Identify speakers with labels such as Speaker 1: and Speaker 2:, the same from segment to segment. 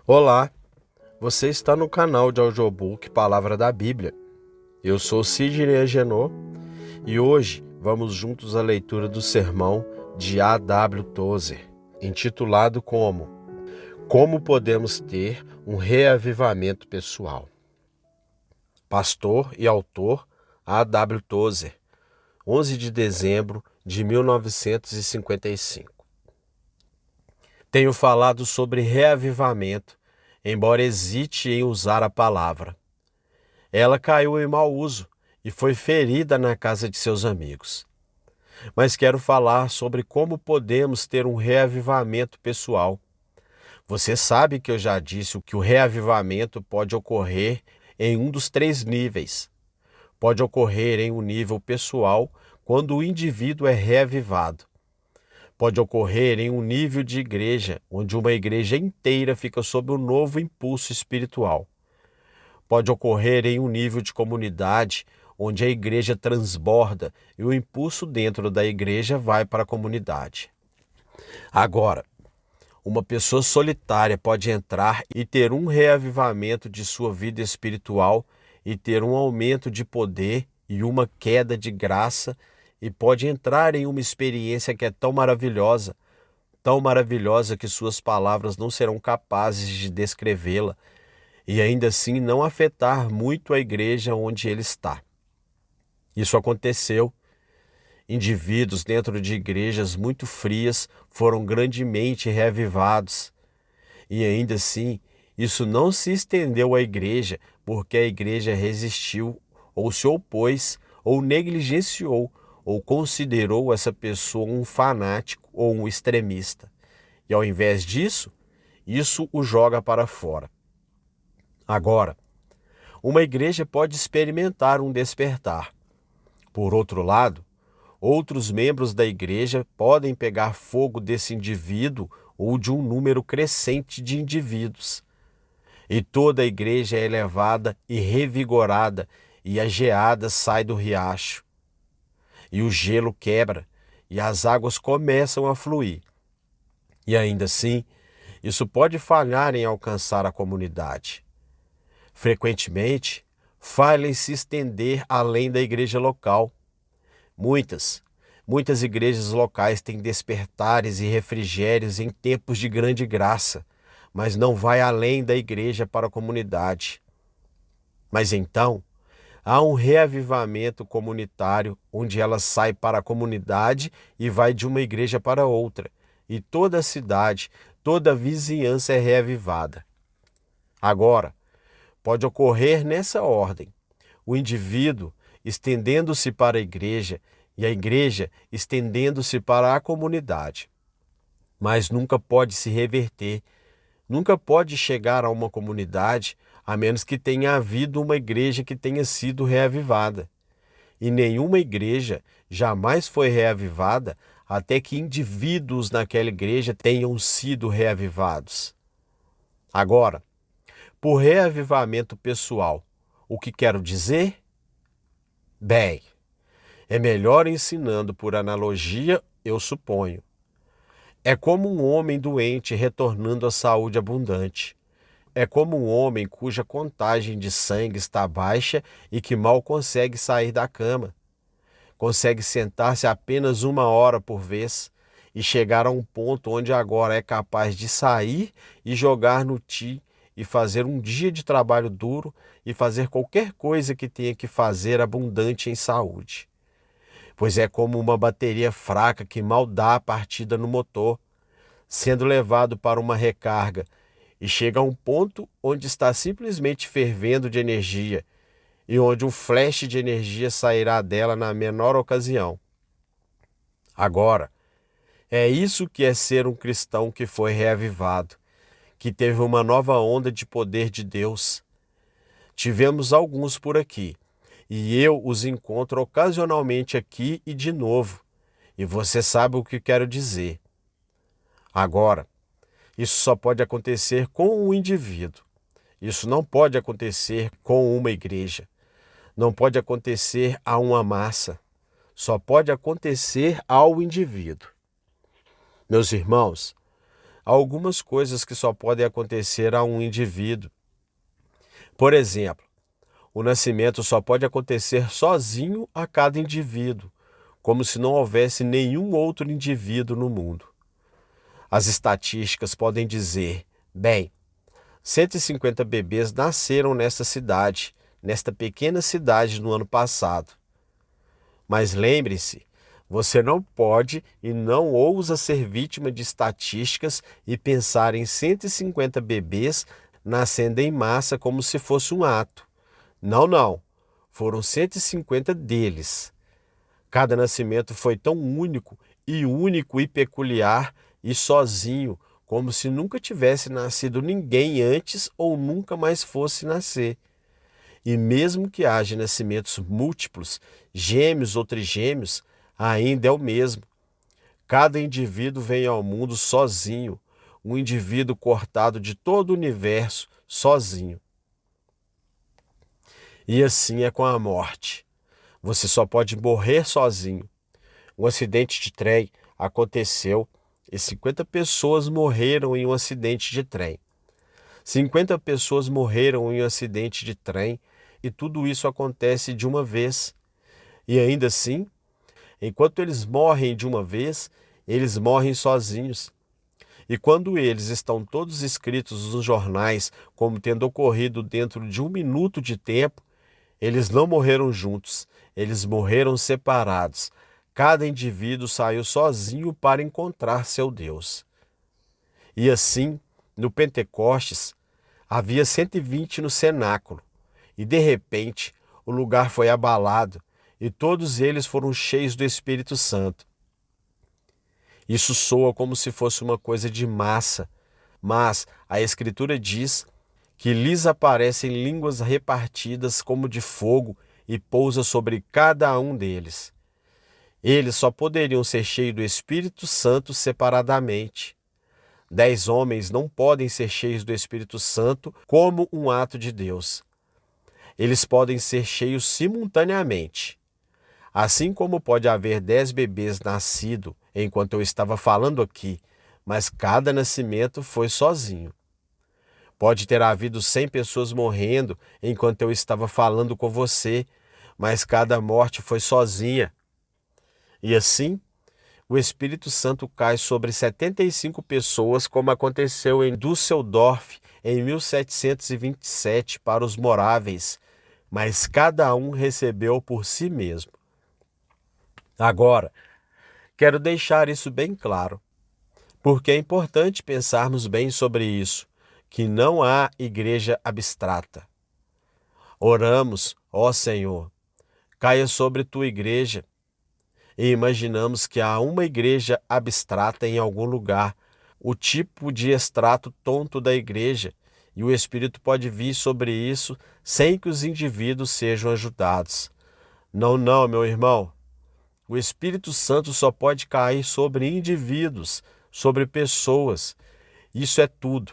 Speaker 1: Olá, você está no canal de audiobook Palavra da Bíblia. Eu sou Sidney Agenor e hoje vamos juntos à leitura do sermão de A.W. Tozer, intitulado Como podemos ter um reavivamento pessoal. Pastor e autor A.W. Tozer, 11 de dezembro de 1955. Tenho falado sobre reavivamento, embora hesite em usar a palavra. Ela caiu em mau uso e foi ferida na casa de seus amigos. Mas quero falar sobre como podemos ter um reavivamento pessoal. Você sabe que eu já disse que o reavivamento pode ocorrer em um dos 3 níveis. Pode ocorrer em um nível pessoal, quando o indivíduo é reavivado. Pode ocorrer em um nível de igreja, onde uma igreja inteira fica sob um novo impulso espiritual. Pode ocorrer em um nível de comunidade, onde a igreja transborda e o impulso dentro da igreja vai para a comunidade. Agora, uma pessoa solitária pode entrar e ter um reavivamento de sua vida espiritual e ter um aumento de poder e uma queda de graça, e pode entrar em uma experiência que é tão maravilhosa que suas palavras não serão capazes de descrevê-la, e ainda assim não afetar muito a igreja onde ele está. Isso aconteceu. Indivíduos dentro de igrejas muito frias foram grandemente reavivados, e ainda assim isso não se estendeu à igreja, porque a igreja resistiu, ou se opôs, ou negligenciou, ou considerou essa pessoa um fanático ou um extremista. E ao invés disso, isso o joga para fora. Agora, uma igreja pode experimentar um despertar. Por outro lado, outros membros da igreja podem pegar fogo desse indivíduo ou de um número crescente de indivíduos. E toda a igreja é elevada e revigorada, e a geada sai do riacho. E o gelo quebra, e as águas começam a fluir. E ainda assim, isso pode falhar em alcançar a comunidade. Frequentemente, falha em se estender além da igreja local. Muitas igrejas locais têm despertares e refrigérios em tempos de grande graça, mas não vai além da igreja para a comunidade. Mas então, há um reavivamento comunitário, onde ela sai para a comunidade e vai de uma igreja para outra, e toda a cidade, toda a vizinhança é reavivada. Agora, pode ocorrer nessa ordem: o indivíduo estendendo-se para a igreja e a igreja estendendo-se para a comunidade. Mas nunca pode se reverter, nunca pode chegar a uma comunidade, a menos que tenha havido uma igreja que tenha sido reavivada. E nenhuma igreja jamais foi reavivada até que indivíduos naquela igreja tenham sido reavivados. Agora, por reavivamento pessoal, o que quero dizer? Bem, é melhor ensinando por analogia, eu suponho. É como um homem doente retornando à saúde abundante. É como um homem cuja contagem de sangue está baixa e que mal consegue sair da cama. Consegue sentar-se apenas 1 hora por vez e chegar a um ponto onde agora é capaz de sair e jogar no ti e fazer um dia de trabalho duro e fazer qualquer coisa que tenha que fazer abundante em saúde. Pois é como uma bateria fraca que mal dá a partida no motor, sendo levado para uma recarga, e chega a um ponto onde está simplesmente fervendo de energia, e onde um flash de energia sairá dela na menor ocasião. Agora, é isso que é ser um cristão que foi reavivado, que teve uma nova onda de poder de Deus. Tivemos alguns por aqui, e eu os encontro ocasionalmente aqui e de novo, e você sabe o que quero dizer. Agora, isso só pode acontecer com um indivíduo. Isso não pode acontecer com uma igreja. Não pode acontecer a uma massa. Só pode acontecer ao indivíduo. Meus irmãos, há algumas coisas que só podem acontecer a um indivíduo. Por exemplo, o nascimento só pode acontecer sozinho a cada indivíduo, como se não houvesse nenhum outro indivíduo no mundo. As estatísticas podem dizer, bem, 150 bebês nasceram nesta pequena cidade no ano passado. Mas lembre-se, você não pode e não ousa ser vítima de estatísticas e pensar em 150 bebês nascendo em massa como se fosse um ato. Não, não. Foram 150 deles. Cada nascimento foi tão único e peculiar e sozinho, como se nunca tivesse nascido ninguém antes ou nunca mais fosse nascer. E mesmo que haja nascimentos múltiplos, gêmeos ou trigêmeos, ainda é o mesmo. Cada indivíduo vem ao mundo sozinho, um indivíduo cortado de todo o universo, sozinho. E assim é com a morte. Você só pode morrer sozinho. Um acidente de trem aconteceu e 50 pessoas morreram em um acidente de trem. 50 pessoas morreram em um acidente de trem e tudo isso acontece de uma vez. E ainda assim, enquanto eles morrem de uma vez, eles morrem sozinhos. E quando eles estão todos escritos nos jornais como tendo ocorrido dentro de 1 minuto de tempo, eles não morreram juntos, eles morreram separados. Cada indivíduo saiu sozinho para encontrar seu Deus. E assim, no Pentecostes, havia 120 no cenáculo, e de repente o lugar foi abalado, e todos eles foram cheios do Espírito Santo. Isso soa como se fosse uma coisa de massa, mas a Escritura diz que lhes aparecem línguas repartidas como de fogo e pousa sobre cada um deles. Eles só poderiam ser cheios do Espírito Santo separadamente. 10 homens não podem ser cheios do Espírito Santo como um ato de Deus. Eles podem ser cheios simultaneamente. Assim como pode haver 10 bebês nascidos enquanto eu estava falando aqui, mas cada nascimento foi sozinho. Pode ter havido 100 pessoas morrendo enquanto eu estava falando com você, mas cada morte foi sozinha. E assim, o Espírito Santo cai sobre 75 pessoas, como aconteceu em Düsseldorf em 1727 para os moráveis, mas cada um recebeu por si mesmo. Agora, quero deixar isso bem claro, porque é importante pensarmos bem sobre isso, que não há igreja abstrata. Oramos, ó Senhor, caia sobre tua igreja, e imaginamos que há uma igreja abstrata em algum lugar, o tipo de extrato tonto da igreja, e o Espírito pode vir sobre isso sem que os indivíduos sejam ajudados. Não, não, meu irmão. O Espírito Santo só pode cair sobre indivíduos, sobre pessoas. Isso é tudo.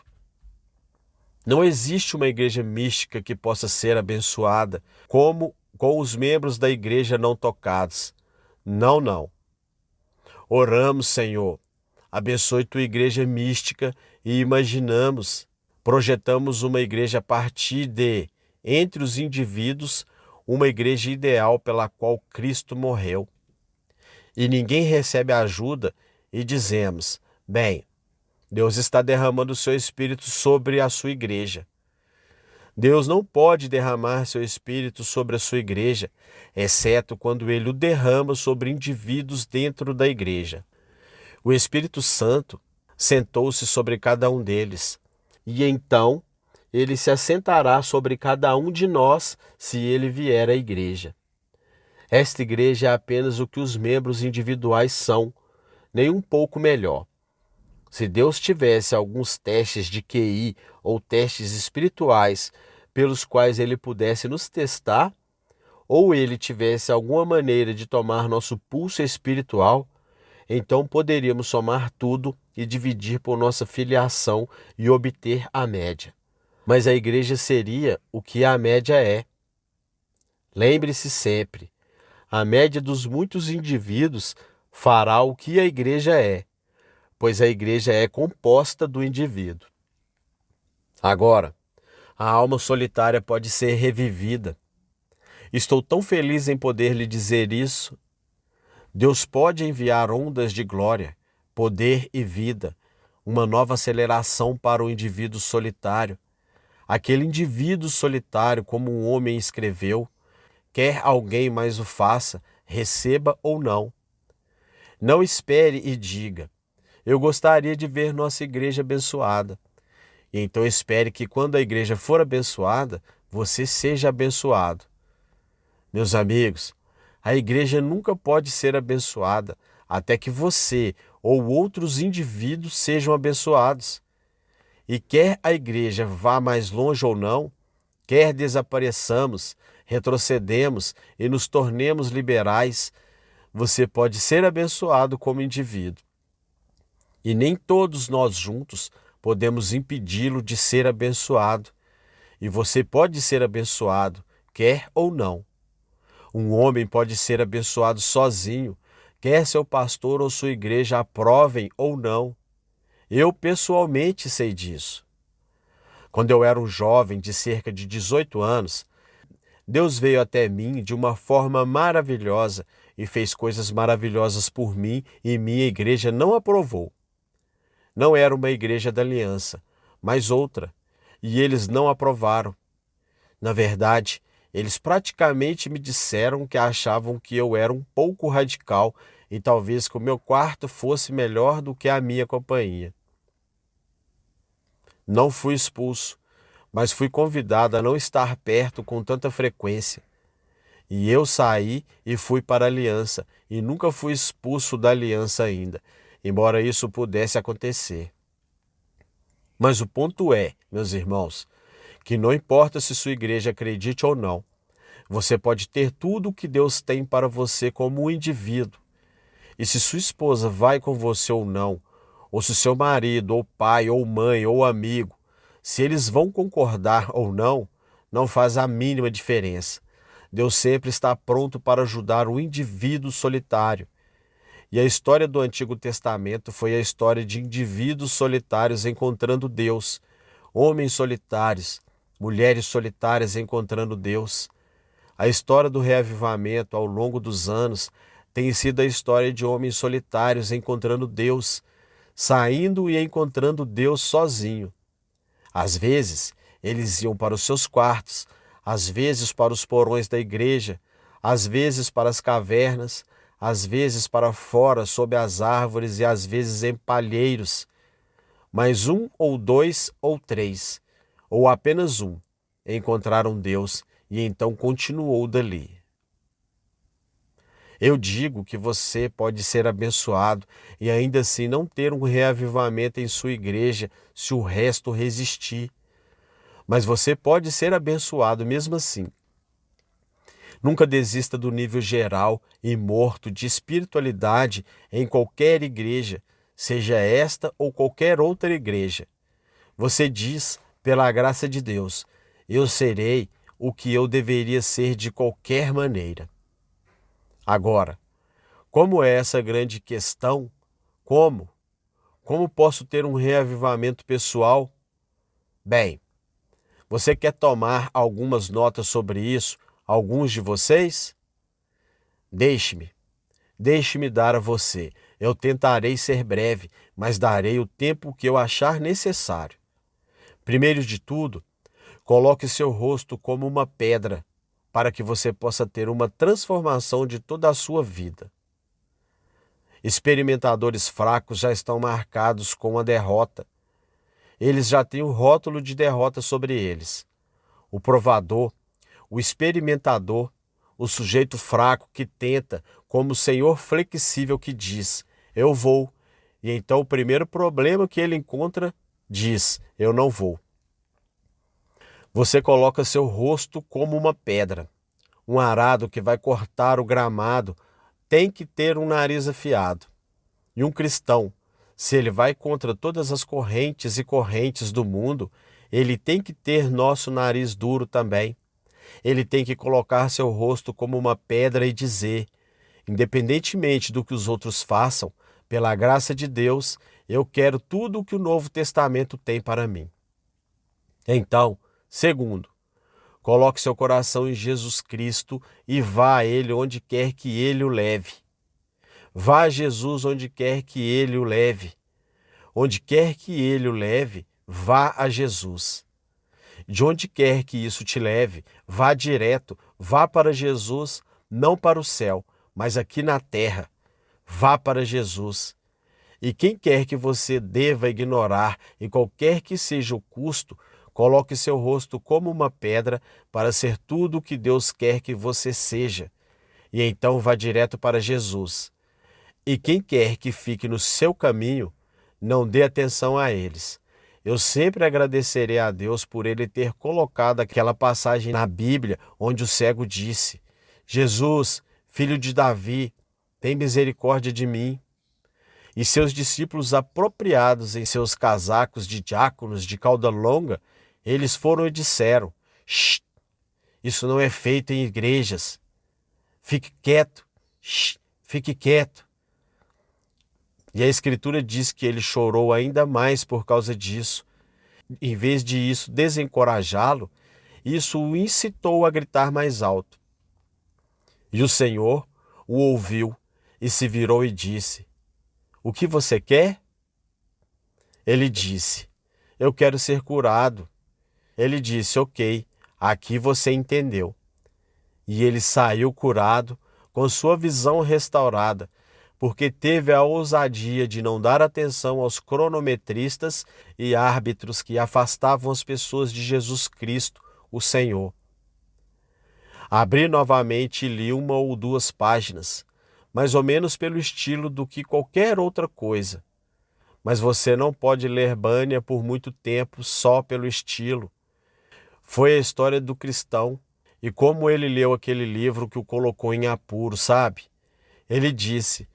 Speaker 1: Não existe uma igreja mística que possa ser abençoada como com os membros da igreja não tocados. Não, não. Oramos, Senhor, abençoe tua igreja mística e imaginamos, projetamos uma igreja a partir de, entre os indivíduos, uma igreja ideal pela qual Cristo morreu. E ninguém recebe ajuda e dizemos, bem, Deus está derramando o seu Espírito sobre a sua igreja. Deus não pode derramar seu Espírito sobre a sua igreja, exceto quando ele o derrama sobre indivíduos dentro da igreja. O Espírito Santo sentou-se sobre cada um deles, e então ele se assentará sobre cada um de nós se ele vier à igreja. Esta igreja é apenas o que os membros individuais são, nem um pouco melhor. Se Deus tivesse alguns testes de QI ou testes espirituais pelos quais ele pudesse nos testar, ou ele tivesse alguma maneira de tomar nosso pulso espiritual, então poderíamos somar tudo e dividir por nossa filiação e obter a média. Mas a igreja seria o que a média é. Lembre-se sempre, a média dos muitos indivíduos fará o que a igreja é. pois a igreja é composta do indivíduo. Agora, a alma solitária pode ser revivida. Estou tão feliz em poder lhe dizer isso. Deus pode enviar ondas de glória, poder e vida, uma nova aceleração para o indivíduo solitário. Aquele indivíduo solitário, como um homem escreveu, quer alguém mais o faça, receba ou não. Não espere e diga: eu gostaria de ver nossa igreja abençoada. E então espere que quando a igreja for abençoada, você seja abençoado. Meus amigos, a igreja nunca pode ser abençoada até que você ou outros indivíduos sejam abençoados. E quer a igreja vá mais longe ou não, quer desapareçamos, retrocedemos e nos tornemos liberais, você pode ser abençoado como indivíduo. E nem todos nós juntos podemos impedi-lo de ser abençoado. E você pode ser abençoado, quer ou não. Um homem pode ser abençoado sozinho, quer seu pastor ou sua igreja aprovem ou não. Eu pessoalmente sei disso. Quando eu era um jovem de cerca de 18 anos, Deus veio até mim de uma forma maravilhosa e fez coisas maravilhosas por mim e minha igreja não aprovou. Não era uma igreja da aliança, mas outra, e eles não aprovaram. Na verdade, eles praticamente me disseram que achavam que eu era um pouco radical e talvez que o meu quarto fosse melhor do que a minha companhia. Não fui expulso, mas fui convidado a não estar perto com tanta frequência. E eu saí e fui para a aliança, e nunca fui expulso da aliança ainda, embora isso pudesse acontecer. Mas o ponto é, meus irmãos, que não importa se sua igreja acredite ou não, você pode ter tudo o que Deus tem para você como um indivíduo. E se sua esposa vai com você ou não, ou se seu marido, ou pai, ou mãe, ou amigo, se eles vão concordar ou não, não faz a mínima diferença. Deus sempre está pronto para ajudar o indivíduo solitário. E a história do Antigo Testamento foi a história de indivíduos solitários encontrando Deus, homens solitários, mulheres solitárias encontrando Deus. A história do reavivamento ao longo dos anos tem sido a história de homens solitários encontrando Deus, saindo e encontrando Deus sozinho. Às vezes, eles iam para os seus quartos, às vezes para os porões da igreja, às vezes para as cavernas, às vezes para fora, sob as árvores e às vezes em palheiros. Mas um ou dois ou três, ou apenas um, encontraram Deus e então continuou dali. Eu digo que você pode ser abençoado e ainda assim não ter um reavivamento em sua igreja se o resto resistir. Mas você pode ser abençoado mesmo assim. Nunca desista do nível geral e morto de espiritualidade em qualquer igreja, seja esta ou qualquer outra igreja. Você diz, pela graça de Deus, eu serei o que eu deveria ser de qualquer maneira. Agora, como é essa grande questão? Como? Como posso ter um reavivamento pessoal? Bem, você quer tomar algumas notas sobre isso, alguns de vocês? Deixe-me dar a você. Eu tentarei ser breve, mas darei o tempo que eu achar necessário. Primeiro de tudo, coloque seu rosto como uma pedra, para que você possa ter uma transformação de toda a sua vida. Experimentadores fracos já estão marcados com a derrota. Eles já têm o rótulo de derrota sobre eles. O provador, o experimentador, o sujeito fraco que tenta, como o senhor flexível que diz, eu vou. E então o primeiro problema que ele encontra diz, eu não vou. Você coloca seu rosto como uma pedra. Um arado que vai cortar o gramado tem que ter um nariz afiado. E um cristão, se ele vai contra todas as correntes e correntes do mundo, ele tem que ter nosso nariz duro também. Ele tem que colocar seu rosto como uma pedra e dizer, independentemente do que os outros façam, pela graça de Deus, Eu quero tudo o que o Novo Testamento tem para mim. Então, segundo, coloque seu coração em Jesus Cristo e vá a Ele onde quer que Ele o leve. Vá a Jesus onde quer que Ele o leve. Onde quer que Ele o leve, vá a Jesus. De onde quer que isso te leve, vá direto, vá para Jesus, não para o céu, mas aqui na terra. Vá para Jesus. E quem quer que você deva ignorar, e qualquer que seja o custo, coloque seu rosto como uma pedra para ser tudo o que Deus quer que você seja. E então vá direto para Jesus. E quem quer que fique no seu caminho, não dê atenção a eles. Eu sempre agradecerei a Deus por Ele ter colocado aquela passagem na Bíblia onde o cego disse: Jesus, filho de Davi, tem misericórdia de mim. E seus discípulos, apropriados em seus casacos de diáconos de cauda longa, eles foram e disseram: Shh, isso não é feito em igrejas. Fique quieto, shh, fique quieto. E a Escritura diz que ele chorou ainda mais por causa disso. Em vez de isso desencorajá-lo, isso o incitou a gritar mais alto. E o Senhor o ouviu e se virou e disse: O que você quer? Ele disse: Eu quero ser curado. Ele disse: Ok, aqui você entendeu. E ele saiu curado, com sua visão restaurada, porque teve a ousadia de não dar atenção aos cronometristas e árbitros que afastavam as pessoas de Jesus Cristo, o Senhor. Abri novamente e li 1 ou 2 páginas, mais ou menos pelo estilo do que qualquer outra coisa. Mas você não pode ler Bunyan por muito tempo só pelo estilo. Foi a história do cristão e como ele leu aquele livro que o colocou em apuro, sabe? Ele disse: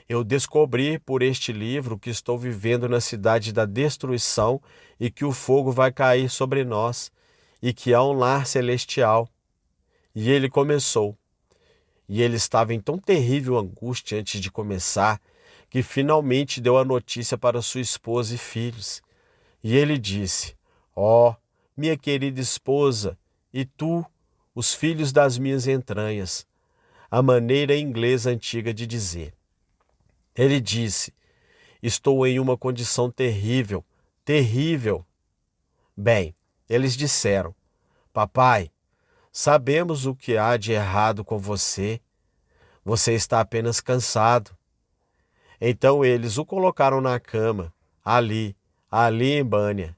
Speaker 1: eu descobri por este livro que estou vivendo na cidade da destruição e que o fogo vai cair sobre nós e que há um lar celestial. E ele começou. E ele estava em tão terrível angústia antes de começar que finalmente deu a notícia para sua esposa e filhos. E ele disse: minha querida esposa, e tu, os filhos das minhas entranhas, a maneira inglesa antiga de dizer. Ele disse: estou em uma condição terrível, terrível. Bem, eles disseram: papai, sabemos o que há de errado com você. Você está apenas cansado. Então eles o colocaram na cama, ali em Bunyan.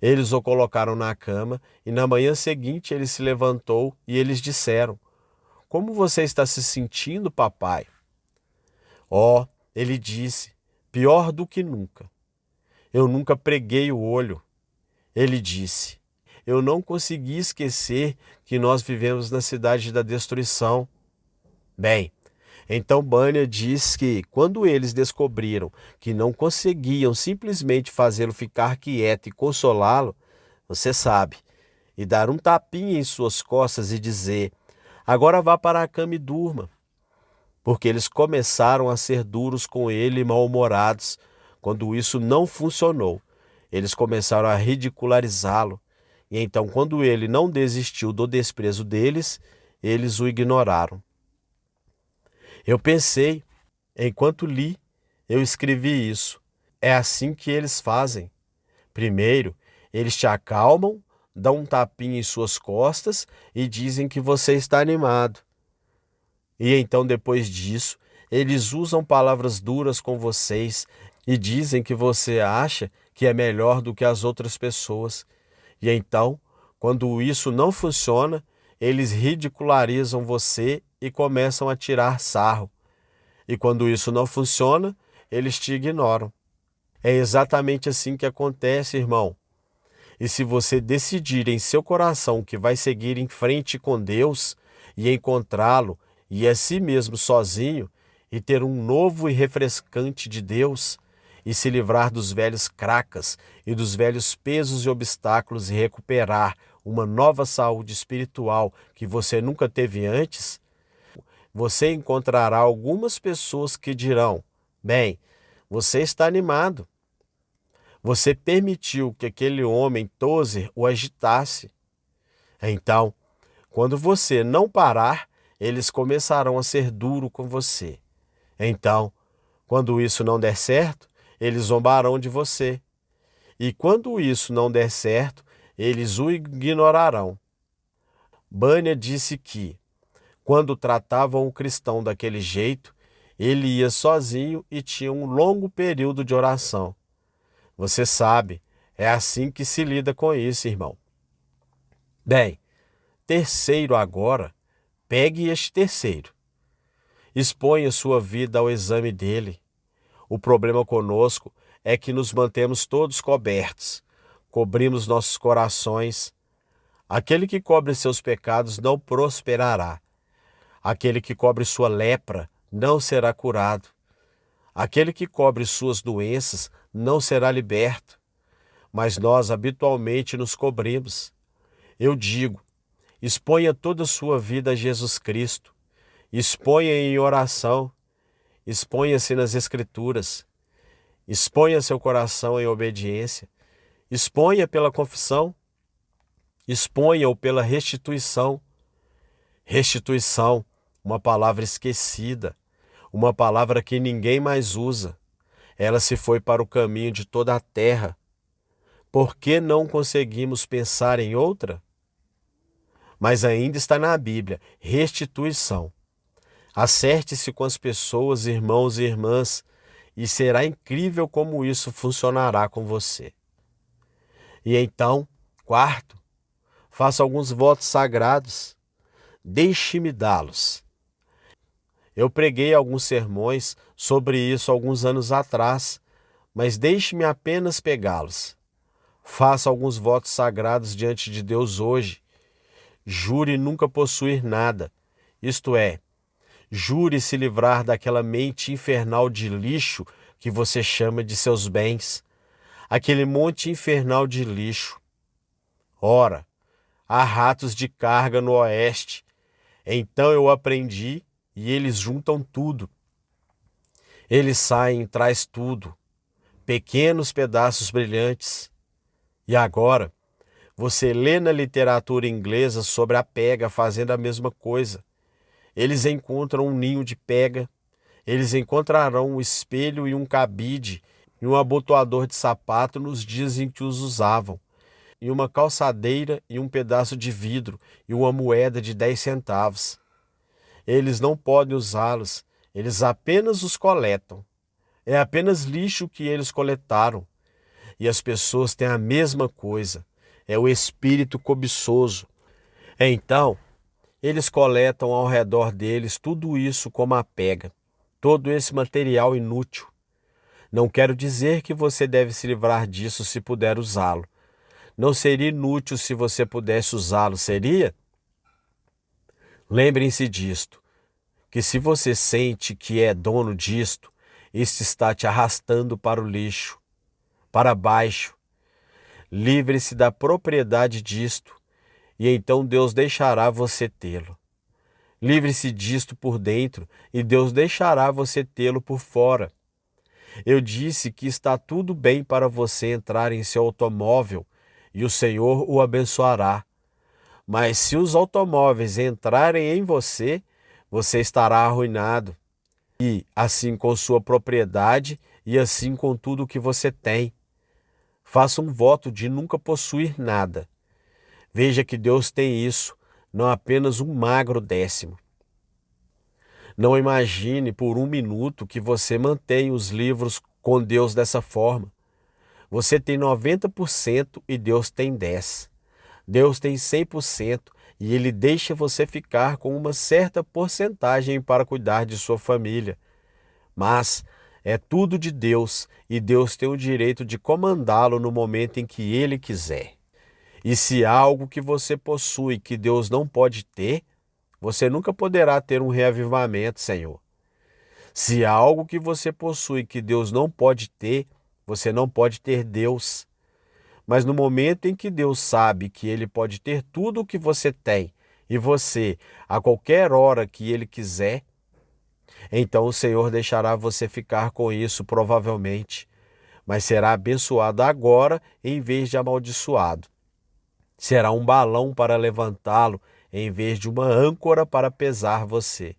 Speaker 1: Eles o colocaram na cama e na manhã seguinte ele se levantou e eles disseram: como você está se sentindo, papai? Ele disse: pior do que nunca. Eu nunca preguei o olho. Ele disse: eu não consegui esquecer que nós vivemos na cidade da destruição. Bem, então Bunyan diz que quando eles descobriram que não conseguiam simplesmente fazê-lo ficar quieto e consolá-lo, você sabe, e dar um tapinha em suas costas e dizer: agora vá para a cama e durma. Porque eles começaram a ser duros com ele e mal-humorados. Quando isso não funcionou, eles começaram a ridicularizá-lo. E então, quando ele não desistiu do desprezo deles, eles o ignoraram. Eu pensei, enquanto li, eu escrevi isso. É assim que eles fazem. Primeiro, eles te acalmam, dão um tapinha em suas costas e dizem que você está animado. E então, depois disso, eles usam palavras duras com vocês e dizem que você acha que é melhor do que as outras pessoas. E então, quando isso não funciona, eles ridicularizam você e começam a tirar sarro. E quando isso não funciona, eles te ignoram. É exatamente assim que acontece, irmão. E se você decidir em seu coração que vai seguir em frente com Deus e encontrá-lo e a si mesmo sozinho e ter um novo e refrescante de Deus e se livrar dos velhos cracas e dos velhos pesos e obstáculos e recuperar uma nova saúde espiritual que você nunca teve antes, você encontrará algumas pessoas que dirão: bem, Você está animado. Você permitiu que aquele homem Tozer o agitasse. Então, quando você não parar, eles começarão a ser duro com você. Então, quando isso não der certo, eles zombarão de você. E quando isso não der certo, eles o ignorarão. Bunyan disse que, quando tratavam o cristão daquele jeito, ele ia sozinho e tinha um longo período de oração. Você sabe, é assim que se lida com isso, irmão. Bem, terceiro agora, pegue este terceiro. Exponha sua vida ao exame dele. O problema conosco é que nos mantemos todos cobertos, cobrimos nossos corações. Aquele que cobre seus pecados não prosperará. Aquele que cobre sua lepra não será curado. Aquele que cobre suas doenças não será liberto. Mas nós habitualmente nos cobrimos. Eu digo, exponha toda a sua vida a Jesus Cristo. Exponha em oração. Exponha-se nas Escrituras. Exponha seu coração em obediência. Exponha pela confissão. Exponha-o pela restituição. Restituição, uma palavra esquecida, uma palavra que ninguém mais usa. Ela se foi para o caminho de toda a terra. Por que não conseguimos pensar em outra? Mas ainda está na Bíblia, restituição. Acerte-se com as pessoas, irmãos e irmãs, e será incrível como isso funcionará com você. E então, quarto, faça alguns votos sagrados. Deixe-me dá-los. Eu preguei alguns sermões sobre isso alguns anos atrás, mas deixe-me apenas pegá-los. Faça alguns votos sagrados diante de Deus hoje. Jure nunca possuir nada, isto é, jure se livrar daquela mente infernal de lixo que você chama de seus bens, aquele monte infernal de lixo. Ora, há ratos de carga no oeste, então eu aprendi e eles juntam tudo. Eles saem e traz tudo, pequenos pedaços brilhantes. E agora, você lê na literatura inglesa sobre a pega fazendo a mesma coisa. Eles encontram um ninho de pega, eles encontrarão um espelho e um cabide e um abotoador de sapato nos dias em que os usavam, e uma calçadeira e um pedaço de vidro e uma moeda de 10 centavos. Eles não podem usá-los, eles apenas os coletam. É apenas lixo que eles coletaram. E as pessoas têm a mesma coisa, é o espírito cobiçoso. Então, eles coletam ao redor deles tudo isso como a pega, todo esse material inútil. Não quero dizer que você deve se livrar disso se puder usá-lo. Não seria inútil se você pudesse usá-lo, seria? Lembrem-se disto, que se você sente que é dono disto, isso está te arrastando para o lixo, para baixo. Livre-se da propriedade disto, e então Deus deixará você tê-lo. Livre-se disto por dentro, e Deus deixará você tê-lo por fora. Eu disse que está tudo bem para você entrar em seu automóvel, e o Senhor o abençoará. Mas se os automóveis entrarem em você, você estará arruinado. E assim com sua propriedade, e assim com tudo o que você tem. Faça um voto de nunca possuir nada. Veja que Deus tem isso, não apenas um magro décimo. Não imagine por um minuto que você mantém os livros com Deus dessa forma. Você tem 90% e Deus tem 10%. Deus tem 100% e Ele deixa você ficar com uma certa porcentagem para cuidar de sua família. Mas é tudo de Deus e Deus tem o direito de comandá-lo no momento em que Ele quiser. E se há algo que você possui que Deus não pode ter, você nunca poderá ter um reavivamento, Senhor. Se há algo que você possui que Deus não pode ter, você não pode ter Deus. Mas no momento em que Deus sabe que Ele pode ter tudo o que você tem, e você, a qualquer hora que Ele quiser, Então o Senhor deixará você ficar com isso provavelmente, mas será abençoado agora em vez de amaldiçoado. Será um balão para levantá-lo em vez de uma âncora para pesar você.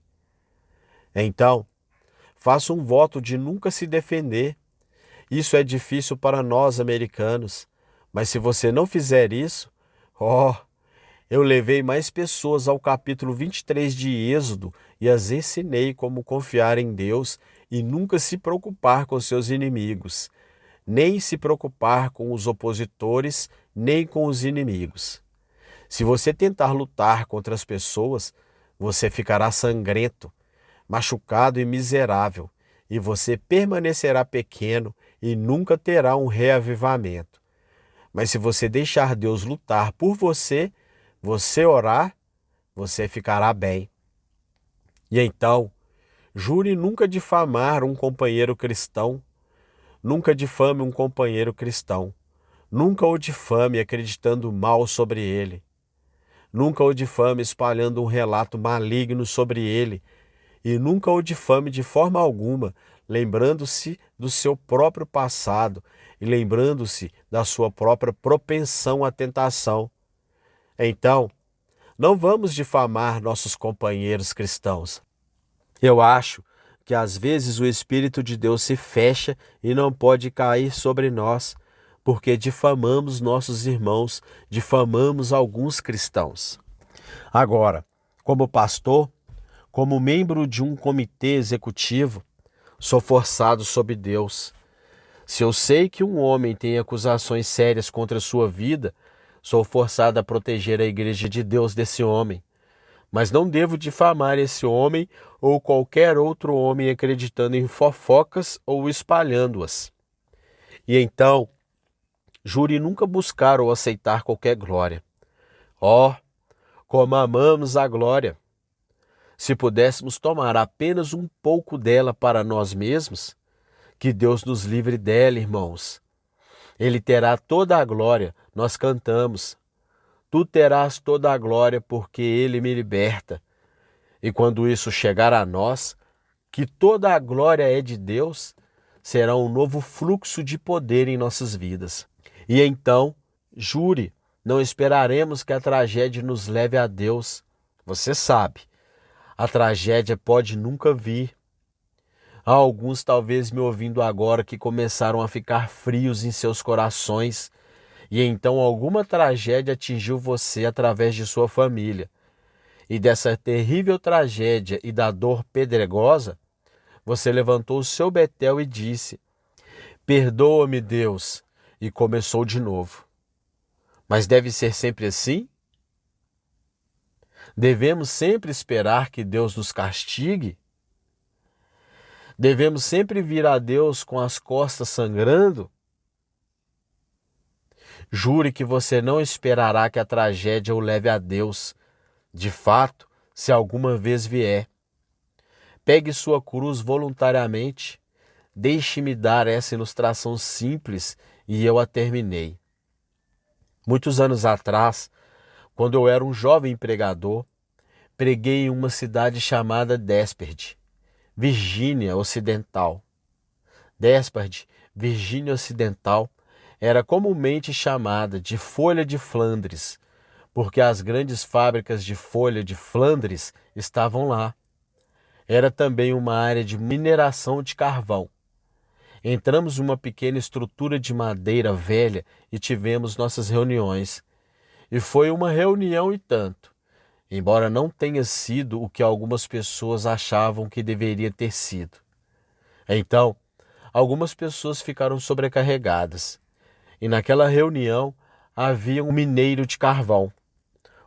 Speaker 1: Então, faça um voto de nunca se defender. Isso é difícil para nós americanos, mas se você não fizer isso, eu levei mais pessoas ao capítulo 23 de Êxodo e as ensinei como confiar em Deus e nunca se preocupar com seus inimigos, nem se preocupar com os opositores, nem com os inimigos. Se você tentar lutar contra as pessoas, você ficará sangrento, machucado e miserável, e você permanecerá pequeno e nunca terá um reavivamento. Mas se você deixar Deus lutar por você, você orar, você ficará bem. E então, jure nunca difamar um companheiro cristão. Nunca difame um companheiro cristão. Nunca o difame acreditando mal sobre ele. Nunca o difame espalhando um relato maligno sobre ele. E nunca o difame de forma alguma, lembrando-se do seu próprio passado e lembrando-se da sua própria propensão à tentação. Então, não vamos difamar nossos companheiros cristãos. Eu acho que às vezes o Espírito de Deus se fecha e não pode cair sobre nós, porque difamamos nossos irmãos, difamamos alguns cristãos. Agora, como pastor, como membro de um comitê executivo, sou forçado sob Deus. Se eu sei que um homem tem acusações sérias contra a sua vida, sou forçado a proteger a igreja de Deus desse homem. Mas não devo difamar esse homem ou qualquer outro homem acreditando em fofocas ou espalhando-as. E então, jure nunca buscar ou aceitar qualquer glória. Como amamos a glória! Se pudéssemos tomar apenas um pouco dela para nós mesmos, que Deus nos livre dela, irmãos. Ele terá toda a glória, nós cantamos. Tu terás toda a glória porque Ele me liberta. E quando isso chegar a nós, que toda a glória é de Deus, será um novo fluxo de poder em nossas vidas. E então, jure, não esperaremos que a tragédia nos leve a Deus. Você sabe, a tragédia pode nunca vir. Há alguns talvez me ouvindo agora que começaram a ficar frios em seus corações e então alguma tragédia atingiu você através de sua família. E dessa terrível tragédia e da dor pedregosa, você levantou o seu betel e disse: perdoa-me, Deus, e começou de novo. Mas deve ser sempre assim? Devemos sempre esperar que Deus nos castigue? Devemos sempre vir a Deus com as costas sangrando? Jure que você não esperará que a tragédia o leve a Deus, de fato, se alguma vez vier. Pegue sua cruz voluntariamente, deixe-me dar essa ilustração simples e eu a terminei. Muitos anos atrás, quando eu era um jovem pregador, preguei em uma cidade chamada Despard, Virgínia Ocidental. Despard, Virgínia Ocidental, era comumente chamada de Folha de Flandres, porque as grandes fábricas de folha de Flandres estavam lá. Era também uma área de mineração de carvão. Entramos em uma pequena estrutura de madeira velha e tivemos nossas reuniões. E foi uma reunião e tanto, embora não tenha sido o que algumas pessoas achavam que deveria ter sido. Então, algumas pessoas ficaram sobrecarregadas. E naquela reunião havia um mineiro de carvão.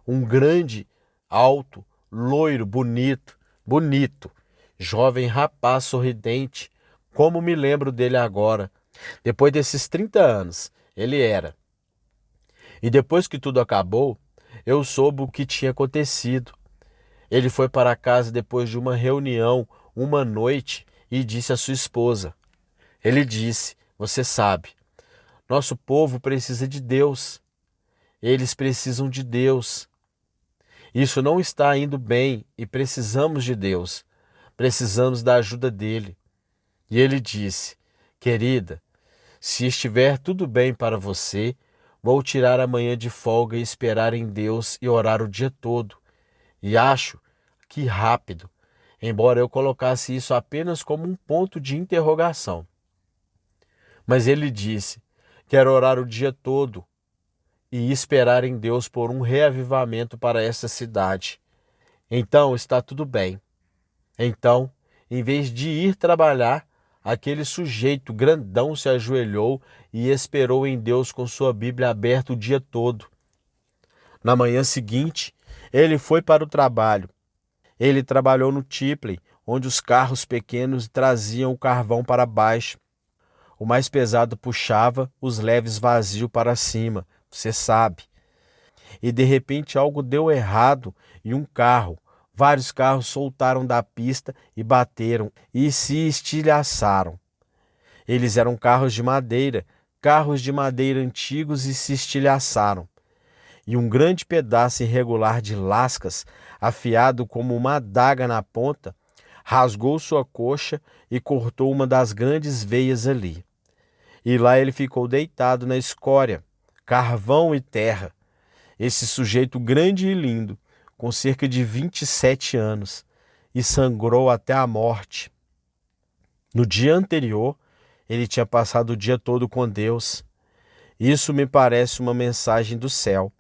Speaker 1: Um grande, alto, loiro, bonito, jovem rapaz sorridente, como me lembro dele agora. Depois desses 30 anos, ele era. E depois que tudo acabou, eu soube o que tinha acontecido. Ele foi para casa depois de uma reunião, uma noite, e disse à sua esposa. Ele disse: você sabe, nosso povo precisa de Deus. Eles precisam de Deus. Isso não está indo bem e precisamos de Deus. Precisamos da ajuda dele. E ele disse: querida, se estiver tudo bem para você, vou tirar amanhã de folga e esperar em Deus e orar o dia todo. E acho que rápido, embora eu colocasse isso apenas como um ponto de interrogação. Mas ele disse: quero orar o dia todo e esperar em Deus por um reavivamento para essa cidade. Então está tudo bem. Então, em vez de ir trabalhar, aquele sujeito grandão se ajoelhou e esperou em Deus com sua Bíblia aberta o dia todo. Na manhã seguinte, ele foi para o trabalho. Ele trabalhou no Chipley, onde os carros pequenos traziam o carvão para baixo. O mais pesado puxava, os leves vazio para cima, você sabe. E de repente algo deu errado e vários carros soltaram da pista e bateram e se estilhaçaram. Eles eram carros de madeira antigos e se estilhaçaram. E um grande pedaço irregular de lascas, afiado como uma adaga na ponta, rasgou sua coxa e cortou uma das grandes veias ali. E lá ele ficou deitado na escória, carvão e terra. Esse sujeito grande e lindo, com cerca de 27 anos, e sangrou até a morte. No dia anterior, ele tinha passado o dia todo com Deus. Isso me parece uma mensagem do céu.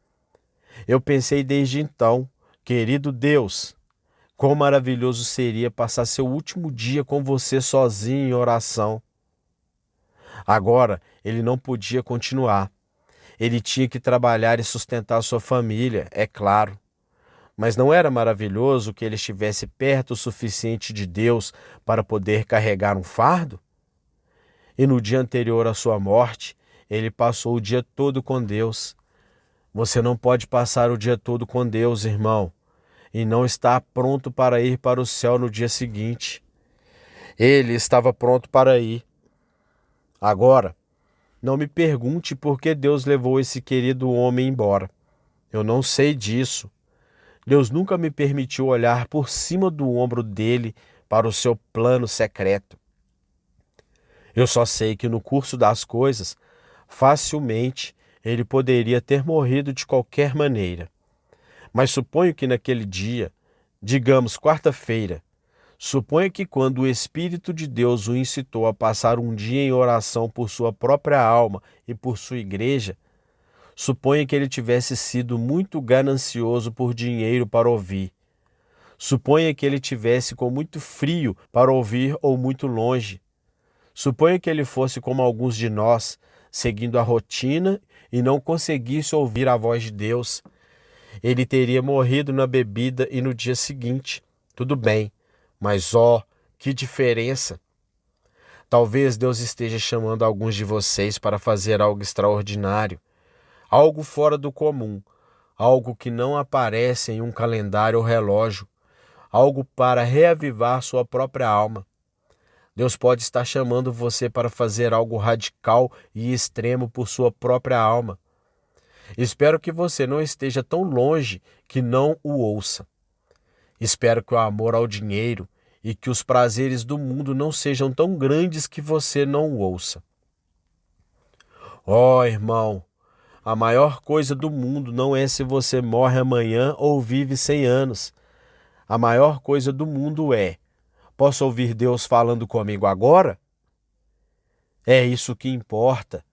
Speaker 1: Eu pensei desde então, querido Deus, quão maravilhoso seria passar seu último dia com você sozinho em oração. Agora, ele não podia continuar. Ele tinha que trabalhar e sustentar sua família, é claro. Mas não era maravilhoso que ele estivesse perto o suficiente de Deus para poder carregar um fardo? E no dia anterior à sua morte, ele passou o dia todo com Deus. Você não pode passar o dia todo com Deus, irmão, e não estar pronto para ir para o céu no dia seguinte. Ele estava pronto para ir. Agora, não me pergunte por que Deus levou esse querido homem embora. Eu não sei disso. Deus nunca me permitiu olhar por cima do ombro dele para o seu plano secreto. Eu só sei que no curso das coisas, facilmente, ele poderia ter morrido de qualquer maneira. Mas suponho que naquele dia, digamos quarta-feira, suponha que quando o Espírito de Deus o incitou a passar um dia em oração por sua própria alma e por sua igreja, suponha que ele tivesse sido muito ganancioso por dinheiro para ouvir. Suponha que ele tivesse com muito frio para ouvir ou muito longe. Suponha que ele fosse como alguns de nós, seguindo a rotina e não conseguisse ouvir a voz de Deus. Ele teria morrido na bebida e no dia seguinte. Tudo bem, mas que diferença! Talvez Deus esteja chamando alguns de vocês para fazer algo extraordinário, algo fora do comum, algo que não aparece em um calendário ou relógio, algo para reavivar sua própria alma. Deus pode estar chamando você para fazer algo radical e extremo por sua própria alma. Espero que você não esteja tão longe que não o ouça. Espero que o amor ao dinheiro e que os prazeres do mundo não sejam tão grandes que você não o ouça. Irmão, a maior coisa do mundo não é se você morre amanhã ou vive 100 anos. A maior coisa do mundo é: posso ouvir Deus falando comigo agora? É isso que importa.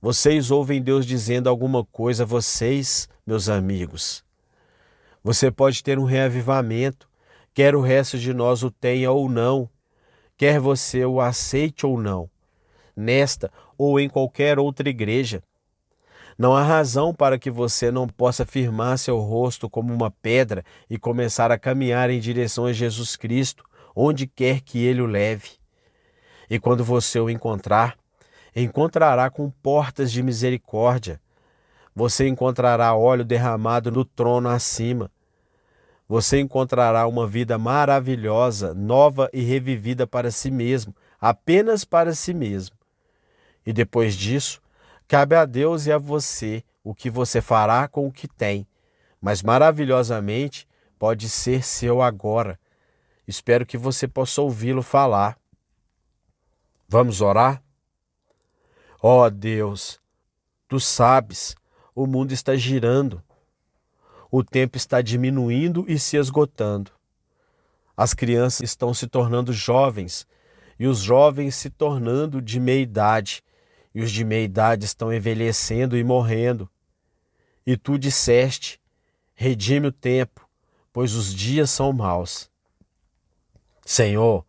Speaker 1: Vocês ouvem Deus dizendo alguma coisa, vocês, meus amigos. Você pode ter um reavivamento, quer o resto de nós o tenha ou não, quer você o aceite ou não, nesta ou em qualquer outra igreja. Não há razão para que você não possa firmar seu rosto como uma pedra e começar a caminhar em direção a Jesus Cristo, onde quer que Ele o leve. E quando você o encontrará com portas de misericórdia. Você encontrará óleo derramado no trono acima. Você encontrará uma vida maravilhosa, nova e revivida para si mesmo, apenas para si mesmo. E depois disso, cabe a Deus e a você o que você fará com o que tem, mas maravilhosamente pode ser seu agora. Espero que você possa ouvi-lo falar. Vamos orar? Ó Deus, tu sabes, o mundo está girando, o tempo está diminuindo e se esgotando. As crianças estão se tornando jovens e os jovens se tornando de meia idade, e os de meia idade estão envelhecendo e morrendo. E tu disseste: redime o tempo, pois os dias são maus. Senhor,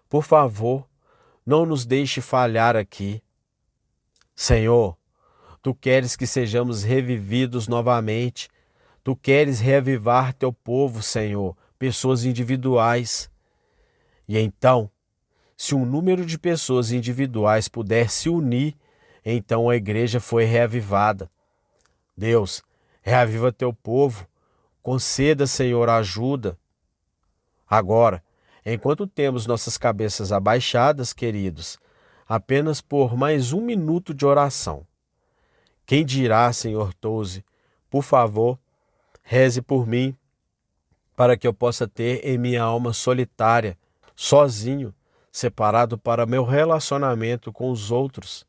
Speaker 1: por favor, não nos deixe falhar aqui. Senhor, tu queres que sejamos revividos novamente. Tu queres reavivar teu povo, Senhor, pessoas individuais. E então, se um número de pessoas individuais puder se unir, então a igreja foi reavivada. Deus, reaviva teu povo. Conceda, Senhor, ajuda. Agora, enquanto temos nossas cabeças abaixadas, queridos, apenas por mais 1 minuto de oração. Quem dirá, Senhor Touze, por favor, reze por mim, para que eu possa ter em minha alma solitária, sozinho, separado para meu relacionamento com os outros.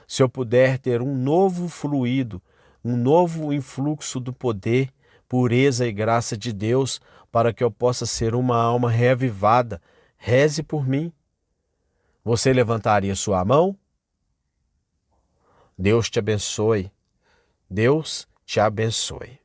Speaker 1: Se eu puder ter um novo fluido, um novo influxo do poder, pureza e graça de Deus, para que eu possa ser uma alma reavivada, reze por mim. Você levantaria sua mão? Deus te abençoe. Deus te abençoe.